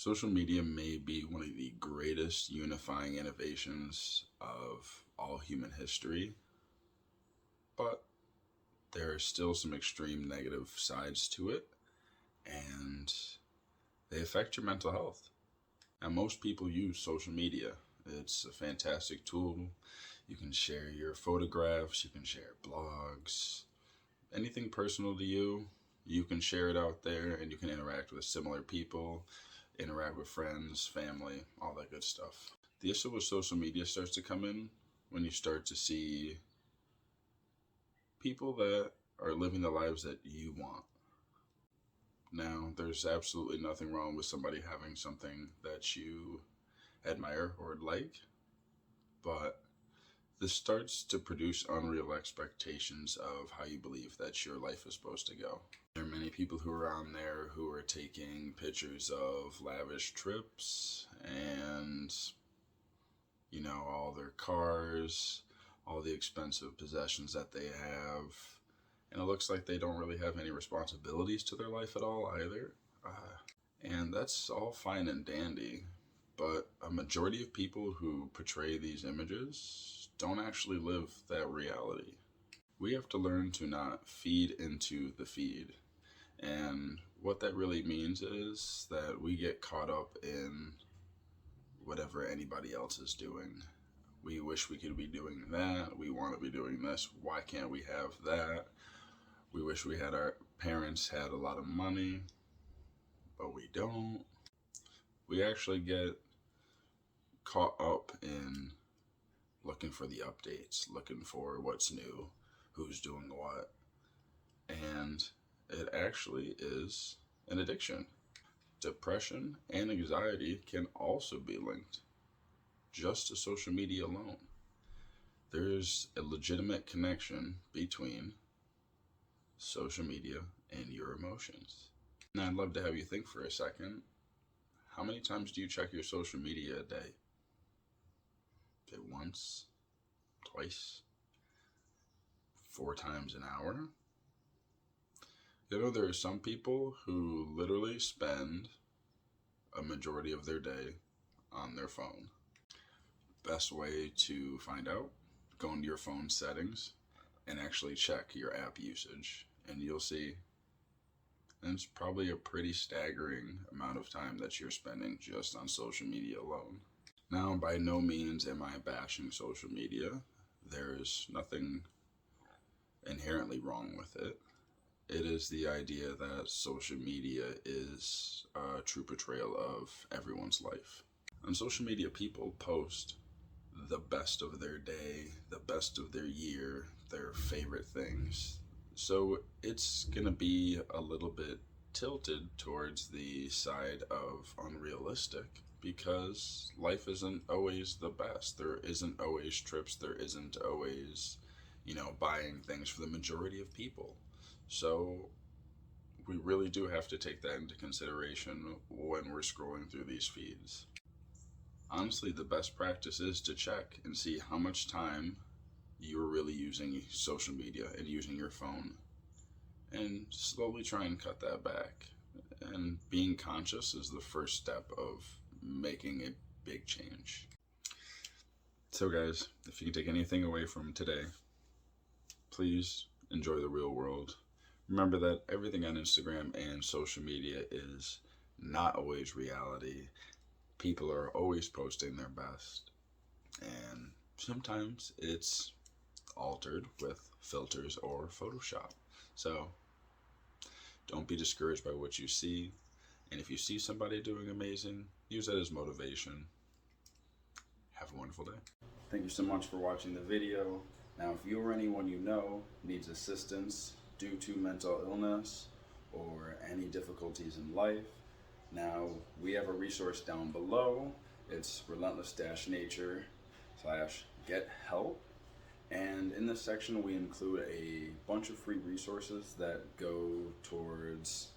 Social media may be one of the greatest unifying innovations of all human history, but there are still some extreme negative sides to it, and they affect your mental health. Now, most people use social media. It's a fantastic tool. You can share your photographs, you can share blogs, anything personal to you. You can share it out there and you can interact with similar people, interact with friends, family, all that good stuff. The issue with social media starts to come in when you start to see people that are living the lives that you want. Now, there's absolutely nothing wrong with somebody having something that you admire or like, but this starts to produce unreal expectations of how you believe that your life is supposed to go. There are many people who are on there who are taking pictures of lavish trips and, all their cars, all the expensive possessions that they have. And it looks like they don't really have any responsibilities to their life at all either. And that's all fine and dandy. But a majority of people who portray these images don't actually live that reality. We have to learn to not feed into the feed. And what that really means is that we get caught up in whatever anybody else is doing. We wish we could be doing that. We want to be doing this. Why can't we have that? We wish our parents had a lot of money, but we don't. We actually get caught up in looking for the updates, looking for what's new, who's doing what. And it actually is an addiction. Depression and anxiety can also be linked just to social media alone. There's a legitimate connection between social media and your emotions. Now, I'd love to have you think for a second. How many times do you check your social media a day? Is it once? Twice? 4 times an hour? There are some people who literally spend a majority of their day on their phone. Best way to find out, go into your phone settings and actually check your app usage. And you'll see it's probably a pretty staggering amount of time that you're spending just on social media alone. Now, by no means am I bashing social media. There's nothing inherently wrong with it. It is the idea that social media is a true portrayal of everyone's life. On social media, people post the best of their day, the best of their year, their favorite things. So it's going to be a little bit tilted towards the side of unrealistic because life isn't always the best. There isn't always trips. There isn't always, buying things for the majority of people. So we really do have to take that into consideration when we're scrolling through these feeds. Honestly, the best practice is to check and see how much time you're really using social media and using your phone, and slowly try and cut that back. And being conscious is the first step of making a big change. So guys, if you can take anything away from today, please enjoy the real world. Remember that everything on Instagram and social media is not always reality. People are always posting their best, and sometimes it's altered with filters or Photoshop. So don't be discouraged by what you see, and if you see somebody doing amazing, use that as motivation. Have a wonderful day. Thank you so much for watching the video. Now, if you or anyone you know needs assistance due to mental illness or any difficulties in life, now we have a resource down below. It's relentless-nature/get help. And in this section, we include a bunch of free resources that go towards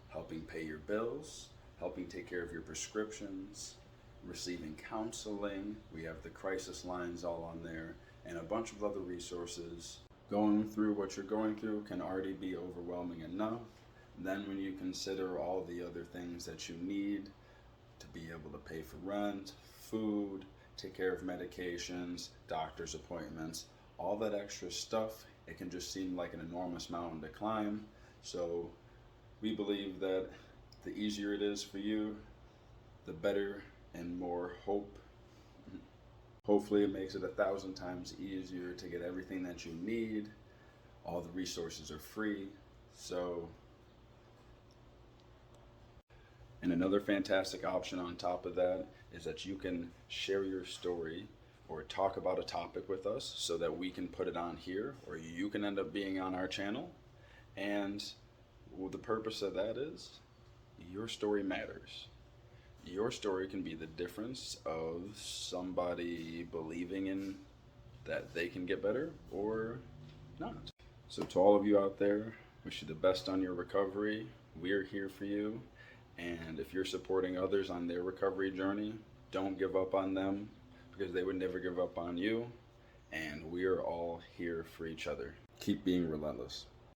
helping pay your bills, helping take care of your prescriptions, receiving counseling. We have the crisis lines all on there, and a bunch of other resources. Going through what you're going through can already be overwhelming enough. Then when you consider all the other things that you need to pay for rent, food, take care of medications, doctor's appointments, all that extra stuff. It can just seem like an enormous mountain to climb. So we believe that the easier it is for you, the better and more hope. Hopefully, it makes it 1,000 times easier to get everything that you need. All the resources are free. So, and another fantastic option on top of that is that you can share your story or talk about a topic with us so that we can put it on here, or you can end up being on our channel. And the purpose of that is your story matters. Your story can be the difference of somebody believing in that they can get better or not. So, to all of you out there, wish you the best on your recovery. We're here for you. And if you're supporting others on their recovery journey, don't give up on them because they would never give up on you. And we are all here for each other. Keep being relentless.